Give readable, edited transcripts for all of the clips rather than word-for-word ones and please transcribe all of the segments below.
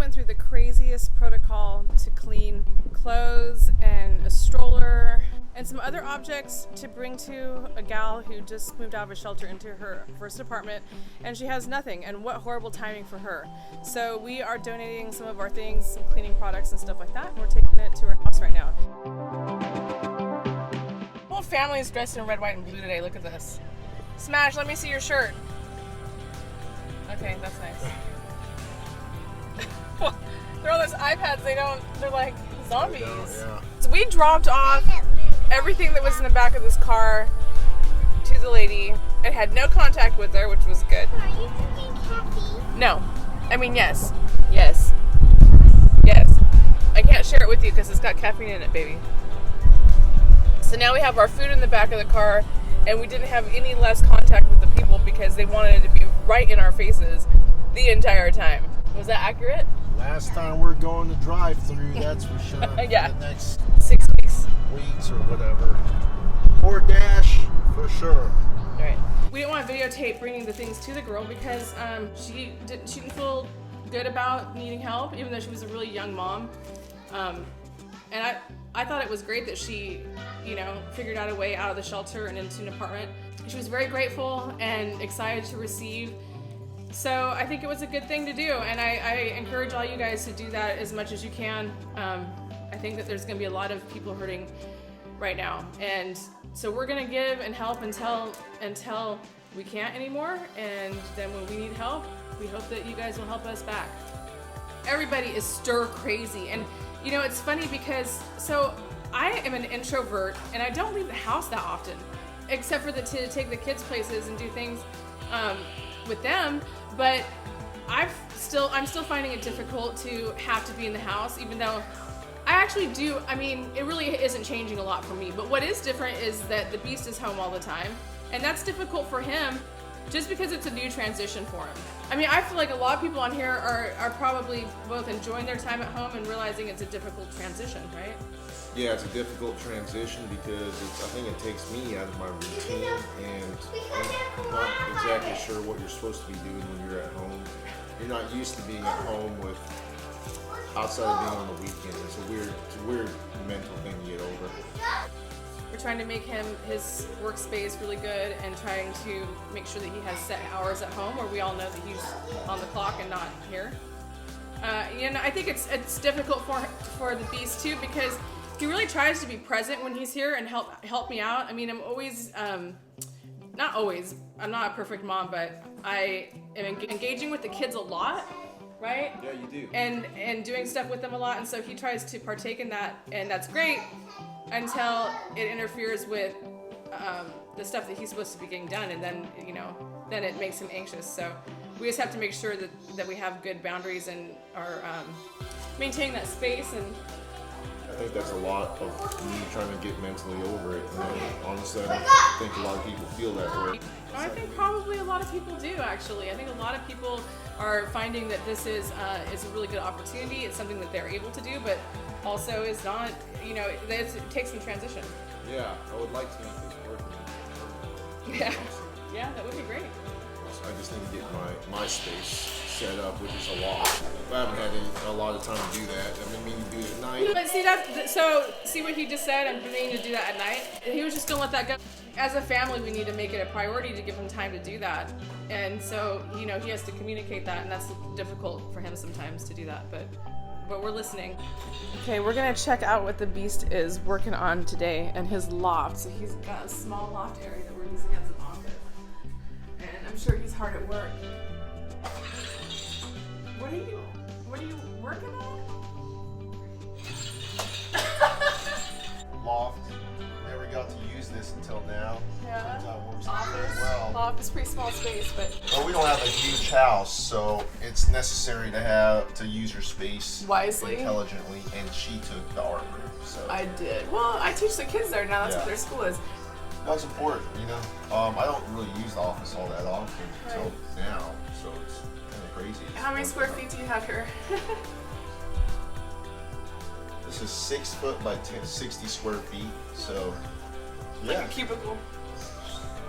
went through the craziest protocol to clean clothes and a stroller and some other objects to bring to a gal who just moved out of a shelter into her first apartment, and she has nothing, and what horrible timing for her. So we are donating some of our things, some cleaning products and stuff like that, and we're taking it to her house right now. The whole family is dressed in red, white, and blue today. Look at this. Smash, let me see your shirt. Okay, that's nice. They're on those iPads, they're like zombies. Yeah. So we dropped off everything that was in the back of this car to the lady and had no contact with her, which was good. Are you drinking caffeine? No. I mean, yes. Yes. Yes. I can't share it with you because it's got caffeine in it, baby. So now we have our food in the back of the car, and we didn't have any less contact with the people because they wanted it to be right in our faces the entire time. Was that accurate? Last time we're going to drive-through, that's for sure. Yeah. The next 6 weeks. weeks or whatever. Or Dash, for sure. All right. We didn't want to videotape bringing the things to the girl because she didn't feel good about needing help, even though she was a really young mom. And I thought it was great that she, figured out a way out of the shelter and into an apartment. She was very grateful and excited to receive. So I think it was a good thing to do, and I encourage all you guys to do that as much as you can. I think that there's going to be a lot of people hurting right now, and so we're going to give and help until we can't anymore, and then when we need help, we hope that you guys will help us back. Everybody is stir crazy, and it's funny because I am an introvert, and I don't leave the house that often, except for to take the kids places and do things with them, but I'm still finding it difficult to have to be in the house, even though I actually do. I mean, it really isn't changing a lot for me, but what is different is that the beast is home all the time, and that's difficult for him just because it's a new transition for him. I mean, I feel like a lot of people on here are probably both enjoying their time at home and realizing it's a difficult transition, right? Yeah, it's a difficult transition because I think it takes me out of my routine, and I'm not exactly sure what you're supposed to be doing when you're at home. You're not used to being at home with outside of being on the weekend. It's a weird mental thing to get over. We're trying to make his workspace really good and trying to make sure that he has set hours at home where we all know that he's on the clock and not here. I think it's difficult for the beast too because he really tries to be present when he's here and help me out. I mean, I'm always, not always, I'm not a perfect mom, but I am engaging with the kids a lot, right? Yeah, you do. And doing stuff with them a lot, and so he tries to partake in that, and that's great until it interferes with the stuff that he's supposed to be getting done, and then, then it makes him anxious. So we just have to make sure that we have good boundaries and are maintaining that space. And I think that's a lot of me trying to get mentally over it. Honestly, I don't think a lot of people feel that way. I think probably a lot of people do, actually. I think a lot of people are finding that this is a really good opportunity. It's something that they're able to do, but also is not, it takes some transition. Yeah, I would like to make this work. Yeah, that would be great. I just need to get my space set up, which is a lot. I haven't had a lot of time to do that. I've been meaning to do it at night. But see what he just said? I'm meaning to do that at night. He was just gonna let that go. As a family, we need to make it a priority to give him time to do that. And so, he has to communicate that, and that's difficult for him sometimes to do that, but we're listening. Okay, we're gonna check out what the beast is working on today and his loft. So he's got a small loft area that we're using as an office. And I'm sure he's hard at work. What are you working on? Loft. Never got to use this until now. Yeah. Turns out it works very well. Loft is pretty small space, but Well, we don't have a huge house, so it's necessary to use your space wisely. intelligently, and she took the art room. So I did. Well, I teach the kids there now. That's Yeah. what their school is. that's important, I don't really use the office all that often until now, so it's kind of crazy. How many square feet do you have here? This is 6 foot by 60 square feet, so Like yeah. a cubicle.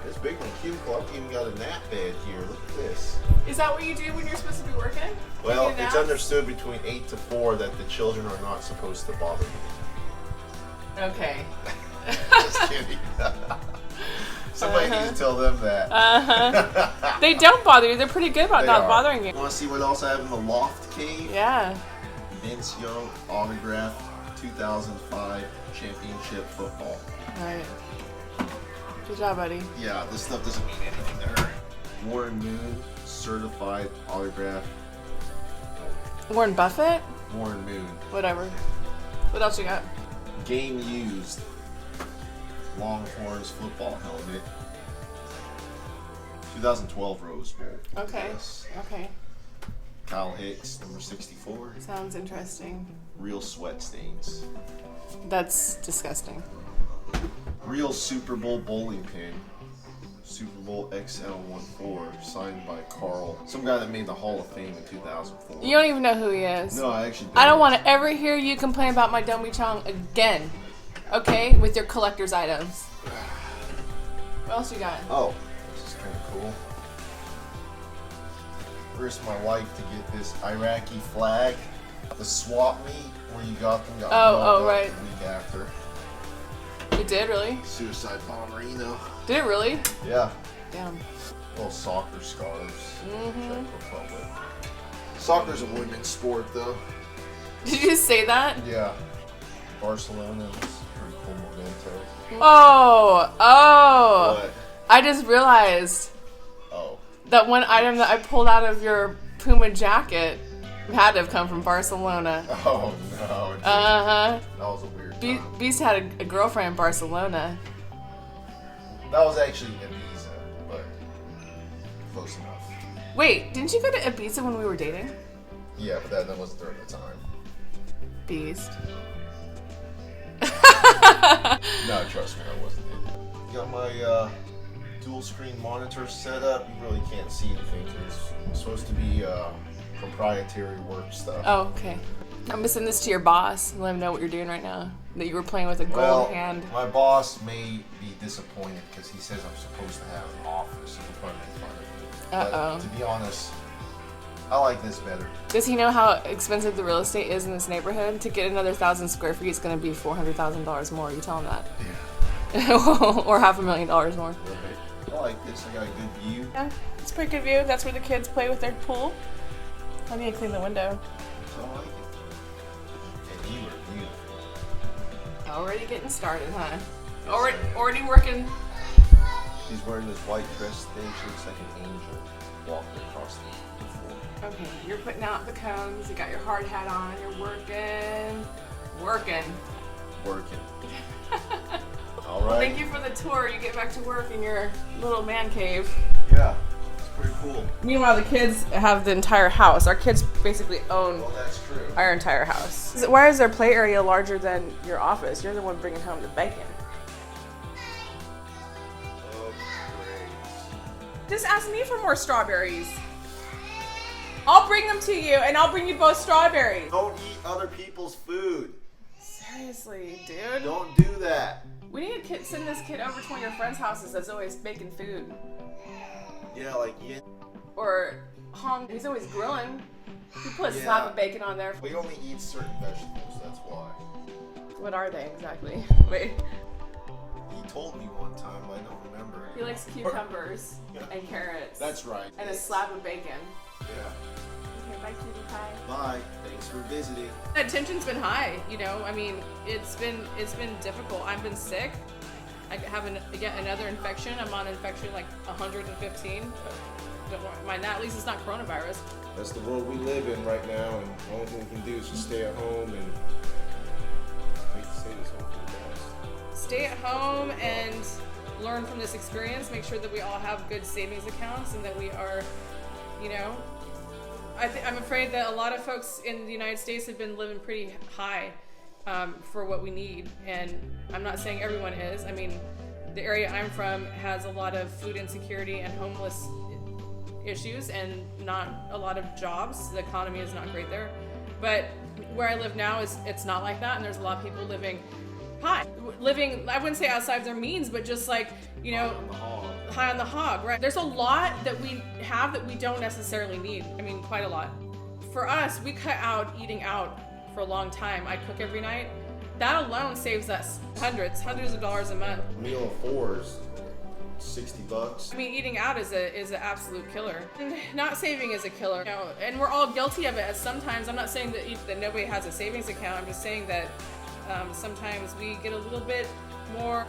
It's bigger than cubicle. I've even got a nap bed here. Look at this. Is that what you do when you're supposed to be working? Well, Taking it's naps? understood between 8 to 4 that the children are not supposed to bother me. Okay. Just kidding. Somebody needs to tell them that. They don't bother you. They're pretty good about They not are. bothering you. Want to see what else I have in the loft cave? Yeah. Vince Young autograph 2005 championship football. All right. Good job, buddy. Yeah, this stuff doesn't mean anything to her. Warren Moon certified autograph. Warren Buffett? Warren Moon. Whatever. What else you got? Game used. Longhorns football helmet. 2012 Rose Bowl. Okay. Yes. Okay. Kyle Hicks, number 64. Sounds interesting. Real sweat stains. That's disgusting. Real Super Bowl bowling pin. Super Bowl XL14, signed by Carl. Some guy that made the Hall of Fame in 2004. You don't even know who he is. No, I actually don't. I don't want to ever hear you complain about my Domi Chong again. Okay? With your collector's items. What else you got? Oh, this is kind of cool. Risked my life to get this Iraqi flag. The swap meet where you got them got blown up right. the week after. You did, really? Suicide bomber, you know. Did it really? Yeah. Damn. Little soccer scarves. Mm-hmm. Czech Republic. Soccer's a women's sport, though. Did you just say that? Yeah. Barcelona is pretty cool memento. Oh. What? I just realized Oh. that one item that I pulled out of your Puma jacket had to have come from Barcelona. Oh, no. Dude. Uh-huh. That was a weird time. Beast had a girlfriend in Barcelona. That was actually Ibiza, but close enough. Wait, didn't you go to Ibiza when we were dating? Yeah, but that wasn't during the time. Beast. No, trust me, I wasn't. Got my dual screen monitor set up. You really can't see anything because it's supposed to be proprietary work stuff. Oh, okay. I'm gonna send this to your boss and let him know what you're doing right now. That you were playing with a gold hand. My boss may be disappointed because he says I'm supposed to have an office and he'll probably make fun of me. Uh-oh. But to be honest, I like this better. Does he know how expensive the real estate is in this neighborhood? To get another 1,000 square feet is gonna be $400,000 more. You tell him that. Yeah. Or $500,000 more. Right. I like this. I got a good view. Yeah, it's a pretty good view. That's where the kids play with their pool. I need to clean the window. So I like it. And you are beautiful. Already getting started, huh? Already working. She's wearing this white dress thing. She looks like an angel walking across the floor. Okay, you're putting out the cones. You got your hard hat on. You're working. Working. All Well, right. thank you for the tour. You get back to work in your little man cave. Yeah, it's pretty cool. Meanwhile, the kids have the entire house. Our kids basically own Well, that's true. our entire house. Why is their play area larger than your office? You're the one bringing home the bacon. Oh, great. Just ask me for more strawberries. I'll bring them to you, and I'll bring you both strawberries. Don't eat other people's food. Seriously, dude. Don't do that. We need to send this kid over to one of your friends' houses that's always baking food. Yeah, like yeah. Or Hong, he's always grilling. He put a Yeah. slab of bacon on there. We only eat certain vegetables. That's why. What are they exactly? Wait. He told me one time, but I don't remember. He likes cucumbers and carrots. That's right. And a slab of bacon. Yeah. Okay, bye, cutie pie. Bye. Thanks for visiting. The tension's been high, you know. I mean, it's been difficult. I've been sick. I have yet another infection. I'm on infection like 115. Don't mind that. At least it's not coronavirus. That's the world we live in right now, and the only thing we can do is just stay at home and I hate to say this, hope for the best. Stay at home and learn from this experience. Make sure that we all have good savings accounts and that we are, you know, I'm afraid that a lot of folks in the United States have been living pretty high for what we need. And I'm not saying everyone is. I mean, the area I'm from has a lot of food insecurity and homeless issues and not a lot of jobs. The economy is not great there. But where I live now it's not like that, and there's a lot of people living high. Living, I wouldn't say outside of their means, but just like, you know, On the hog. high on the hog, right? There's a lot that we have that we don't necessarily need. I mean, quite a lot. For us, we cut out eating out for a long time. I cook every night. That alone saves us hundreds of dollars a month. A meal of 4 is $60. I mean, eating out is an absolute killer. And not saving is a killer. You know, and we're all guilty of it at sometimes. I'm not saying that nobody has a savings account. I'm just saying that sometimes we get a little bit more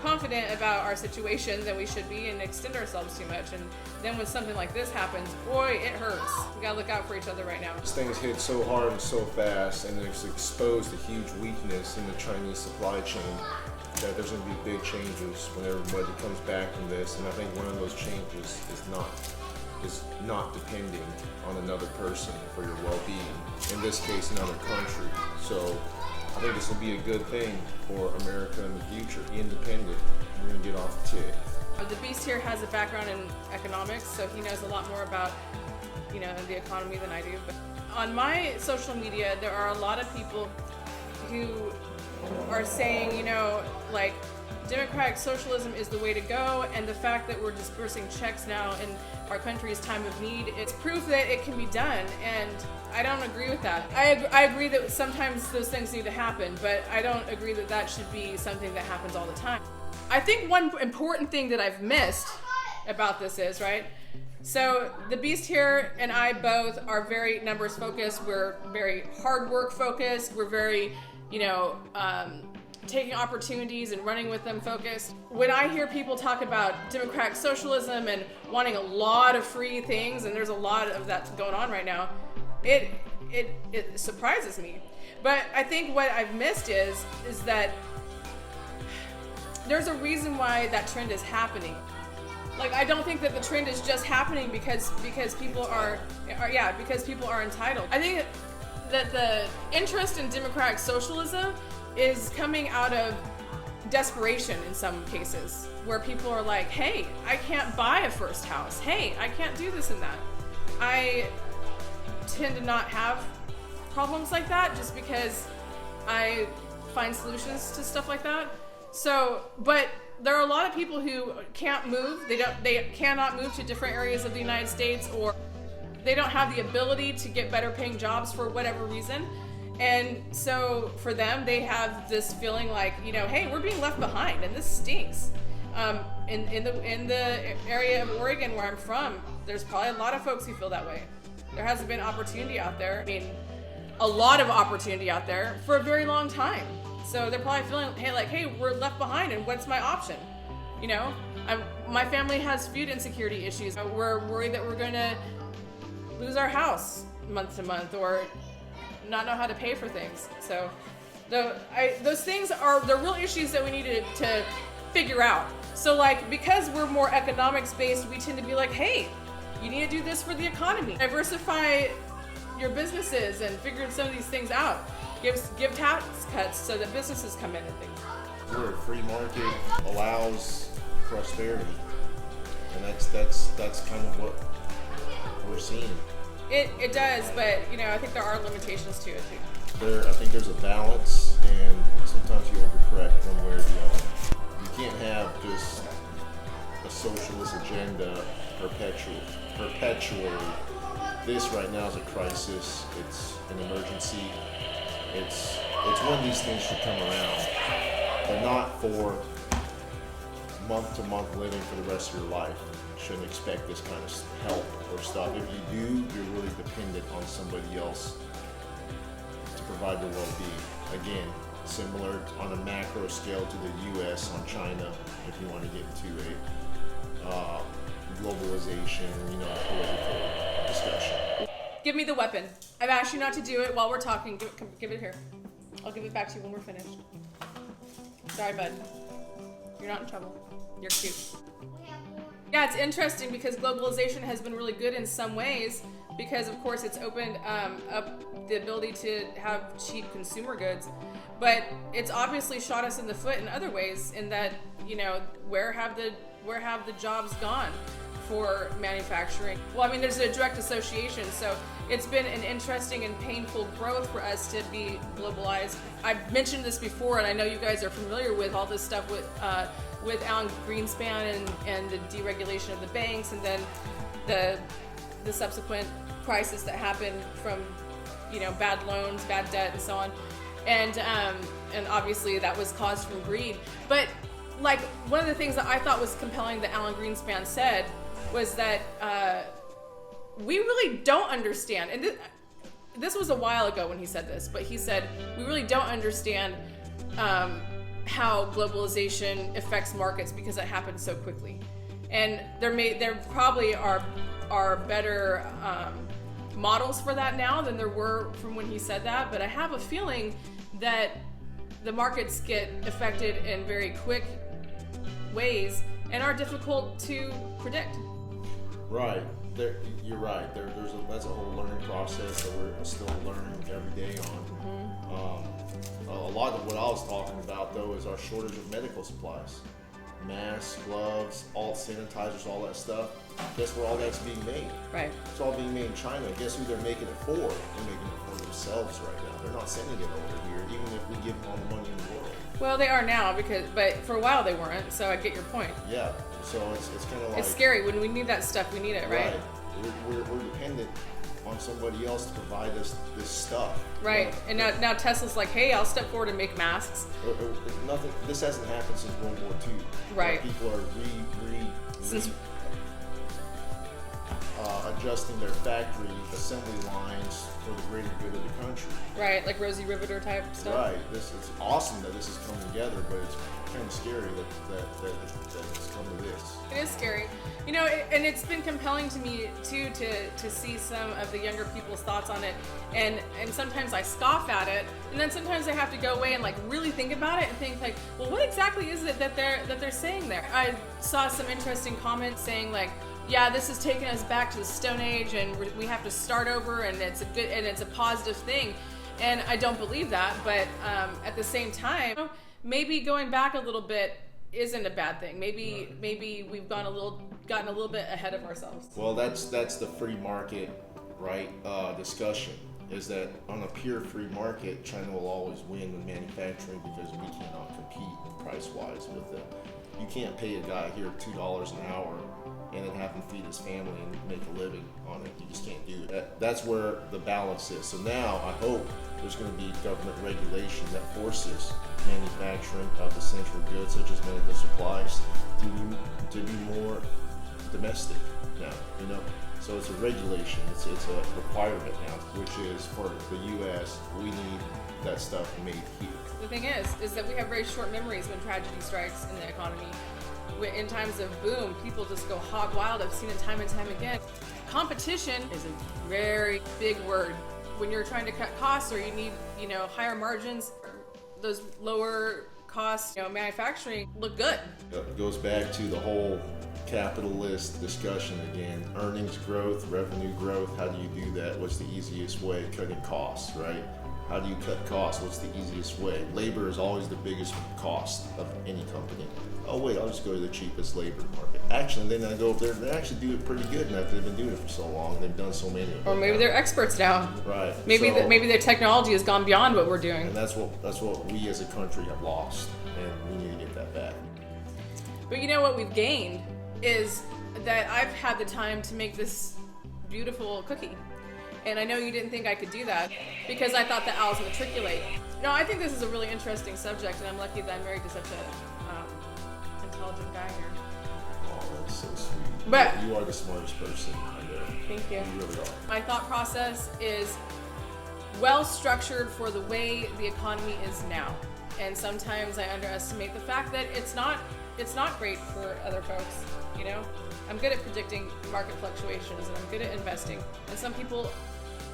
confident about our situation than we should be and extend ourselves too much. And then when something like this happens, boy, it hurts. We gotta look out for each other right now. These things hit so hard and so fast, and it's exposed a huge weakness in the Chinese supply chain, that there's going to be big changes when everybody comes back from this. And I think one of those changes is not depending on another person for your well-being, in this case another country. So I think this will be a good thing for America in the future. Be independent. We're going to get off the tick. The Beast here has a background in economics, so he knows a lot more about, you know, the economy than I do. But on my social media, there are a lot of people who are saying, you know, like, democratic socialism is the way to go, and the fact that we're dispersing checks now in our country's time of need, it's proof that it can be done, and I don't agree with that. I agree that sometimes those things need to happen, but I don't agree that that should be something that happens all the time. I think one important thing that I've missed about this is, right, so the Beast here and I both are very numbers focused, we're very hard work focused, we're very, you know, taking opportunities and running with them focused. When I hear people talk about democratic socialism and wanting a lot of free things, and there's a lot of that going on right now, it surprises me. But I think what I've missed is that there's a reason why that trend is happening. Like, I don't think that the trend is just happening because people are entitled. I think that the interest in democratic socialism is coming out of desperation in some cases, where people are like, hey, I can't buy a first house. Hey, I can't do this and that. I tend to not have problems like that just because I find solutions to stuff like that. So, but there are a lot of people who can't move. They cannot move to different areas of the United States, or they don't have the ability to get better paying jobs for whatever reason. And so for them, they have this feeling like, you know, hey, we're being left behind and this stinks. In the area of Oregon where I'm from, there's probably a lot of folks who feel that way. There hasn't been opportunity out there. I mean, a lot of opportunity out there for a very long time. So they're probably feeling, hey, we're left behind, and what's my option? You know, my family has food insecurity issues. We're worried that we're going to lose our house month to month, or not know how to pay for things. So those things are the real issues that we need to figure out. So like, because we're more economics based, we tend to be like, hey, you need to do this for the economy. Diversify your businesses and figure some of these things out. Give tax cuts so that businesses come in and things. Where a free market allows prosperity, and that's kind of what we're seeing. It does, but you know, I think there are limitations to it too. I think there's a balance, and sometimes you overcorrect one way or the other. You can't have just a socialist agenda perpetually. This right now is a crisis. It's an emergency. It's when these things should come around, but not for month-to-month living for the rest of your life. You shouldn't expect this kind of help or stuff. If you do, you're really dependent on somebody else to provide your well-being. Again, similar on a macro scale to the U.S. on China, if you want to get into a globalization, political discussion. Give me the weapon. I've asked you not to do it while we're talking. Give it here. I'll give it back to you when we're finished. Sorry, bud. You're not in trouble. You're cute. Yeah, it's interesting because globalization has been really good in some ways because, of course, it's opened up the ability to have cheap consumer goods. But it's obviously shot us in the foot in other ways in that, where have the jobs gone for manufacturing? Well, I mean, there's a direct association. So it's been an interesting and painful growth for us to be globalized. I've mentioned this before, and I know you guys are familiar with all this stuff with Alan Greenspan and the deregulation of the banks, and then the subsequent crisis that happened from, you know, bad loans, bad debt, and so on. And obviously that was caused from greed. But like, one of the things that I thought was compelling that Alan Greenspan said was that we really don't understand, and this was a while ago when he said this, but he said we really don't understand how globalization affects markets because it happens so quickly. And there probably are better models for that now than there were from when he said that, but I have a feeling that the markets get affected in very quick ways and are difficult to predict. Right. You're right. That's a whole learning process that we're still learning every day on. A lot of what I was talking about, though, is our shortage of medical supplies. Masks, gloves, all sanitizers, all that stuff. Guess where all that's being made? Right. It's all being made in China. Guess who they're making it for? They're making it for themselves right now. They're not sending it over here, even if we give them all the money in the world. Well, they are now, but for a while they weren't, so I get your point. Yeah, so it's kind of like... It's scary. When we need that stuff, we need it, right? We're dependent on somebody else to provide us this stuff. Right, and now Tesla's like, hey, I'll step forward and make masks. Nothing. This hasn't happened since World War II. Right. People are adjusting their factory assembly lines for the greater good of the country. Right, like Rosie Riveter type stuff. Right. It's awesome that this has come together, but it's kind of scary that it's come to this. It is scary, you know, and it's been compelling to me too to see some of the younger people's thoughts on it, and sometimes I scoff at it, and then sometimes I have to go away and like really think about it and think like, well, what exactly is it that they're saying there? I saw some interesting comments saying like, yeah, this is taking us back to the Stone Age, and we have to start over, and it's a positive thing, and I don't believe that, but at the same time, maybe going back a little bit isn't a bad thing. Maybe we've gotten a little bit ahead of ourselves. Well, that's the free market, right? Discussion is that on a pure free market, China will always win with manufacturing because we cannot compete price-wise with them. You can't pay a guy here $2 an hour and then have him feed his family and make a living on it. You just can't do it. That's where the balance is. So now I hope there's going to be government regulation that forces manufacturing of essential goods such as medical supplies to be more domestic now, you know. So it's a regulation, it's a requirement now, which is for the U.S. we need that stuff made here. The thing is that we have very short memories when tragedy strikes in the economy. In times of boom, people just go hog wild. I've seen it time and time again. Competition is a very big word. When you're trying to cut costs or you need, you know, higher margins, those lower cost, you know, manufacturing look good. It goes back to the whole capitalist discussion again. Earnings growth, revenue growth, how do you do that? What's the easiest way? Cutting costs, right? How do you cut costs? What's the easiest way? Labor is always the biggest cost of any company. Oh wait, I'll just go to the cheapest labor market. Actually, then I go over there, they actually do it pretty good now. They've been doing it for so long. They've done so many of them. Or maybe they're experts now. Right. Maybe maybe their technology has gone beyond what we're doing. And that's what we as a country have lost, and we need to get that back. But you know what we've gained is that I've had the time to make this beautiful cookie. And I know you didn't think I could do that because I thought the owls matriculate. No, I think this is a really interesting subject, and I'm lucky that I'm married to such a intelligent guy here. Oh, that's so sweet. But you are the smartest person I know. Thank you. You really are. My thought process is well structured for the way the economy is now. And sometimes I underestimate the fact that it's not great for other folks, you know? I'm good at predicting market fluctuations and I'm good at investing. And some people,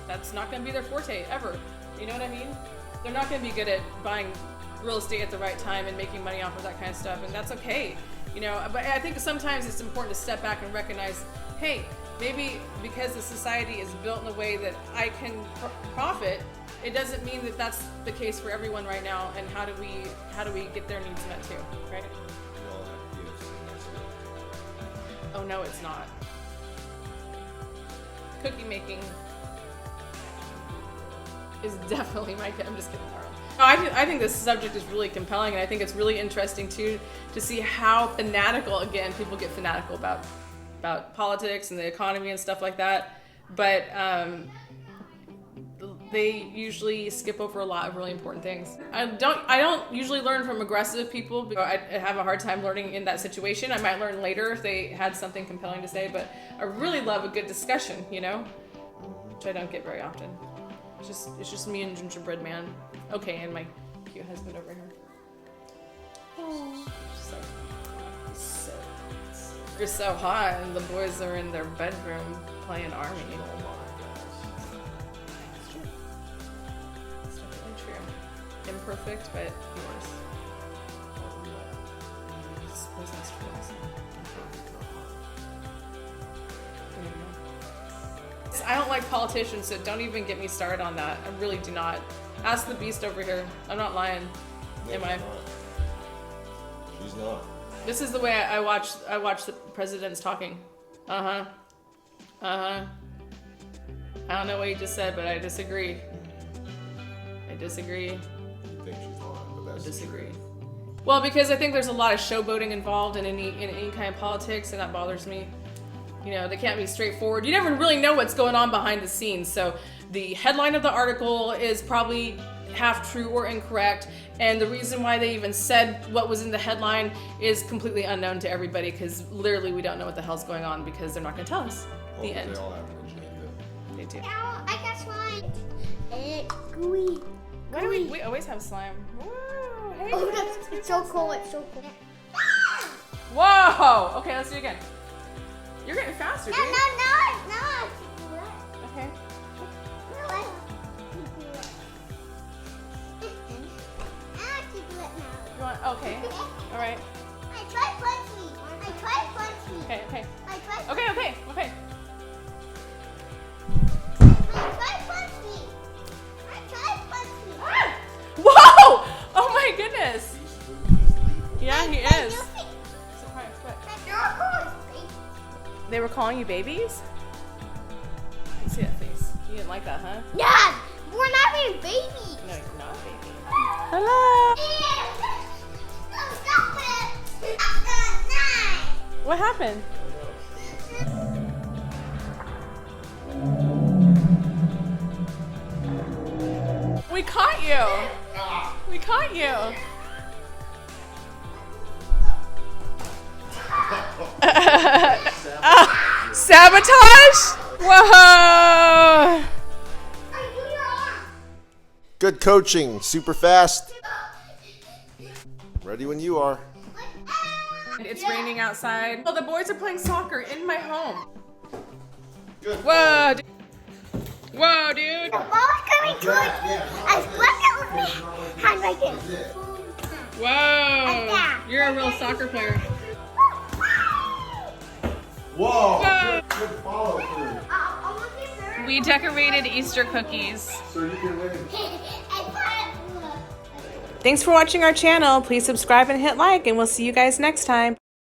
that's not going to be their forte ever. You know what I mean? They're not going to be good at buying real estate at the right time and making money off of that kind of stuff, and that's okay. You know, but I think sometimes it's important to step back and recognize, hey, maybe because the society is built in a way that I can profit, it doesn't mean that that's the case for everyone right now. And how do we get their needs met too, right? We all have gifts, and that's it. Oh no, it's not. Cookie making is definitely my kid. I'm just kidding, Carl. No, I think this subject is really compelling, and I think it's really interesting too to see how fanatical, again, people get fanatical about politics and the economy and stuff like that. But they usually skip over a lot of really important things. I don't usually learn from aggressive people. I have a hard time learning in that situation. I might learn later if they had something compelling to say, but I really love a good discussion, you know, which I don't get very often. It's just me and Gingerbread Man. Okay, and my cute husband over here. Oh, you're so hot, and the boys are in their bedroom playing Army. Imperfect, but yours. I suppose that's true also. I don't like politicians, so don't even get me started on that. I really do not. Ask the beast over here. I'm not lying. No, Am I? She's not. This is the way I watch the presidents talking. I don't know what you just said, but I disagree. I disagree. You think she's lying, but that's Disagree. Well, because I think there's a lot of showboating involved in any kind of politics, and that bothers me. You know, they can't be straightforward. You never really know what's going on behind the scenes. So the headline of the article is probably half true or incorrect, and the reason why they even said what was in the headline is completely unknown to everybody, because literally we don't know what the hell's going on because they're not going to tell us. The end. They all have an agenda. They do. Now I got slime. Gooey. Why do we always have slime? Woo! Hey, Oh, guys. it's so cool. It's so cool. Whoa! Okay, let's do it again. You're getting faster, dude. No. Okay. You want? Okay. All right. I tried punch me. Okay. Okay. I tried Okay. punch me. Ah! Whoa! Oh my goodness. Yeah, he is. Surprise! What? They were calling you babies? I can see that face. You didn't like that, huh? Yeah, we're not having babies. No, you're not, baby. Hello. Stop it. What happened? We caught you. We caught you. Sabotage? Whoa! Good coaching, super fast. Ready when you are. It's raining outside. Oh, the boys are playing soccer in my home. Good. Whoa, whoa, dude. The ball's coming towards me. I flipped it with my hand like this. Whoa. You're a real soccer player. Whoa. Whoa. Good follow through. We decorated Easter cookies. So you can win. Thanks for watching our channel. Please subscribe and hit like, and we'll see you guys next time.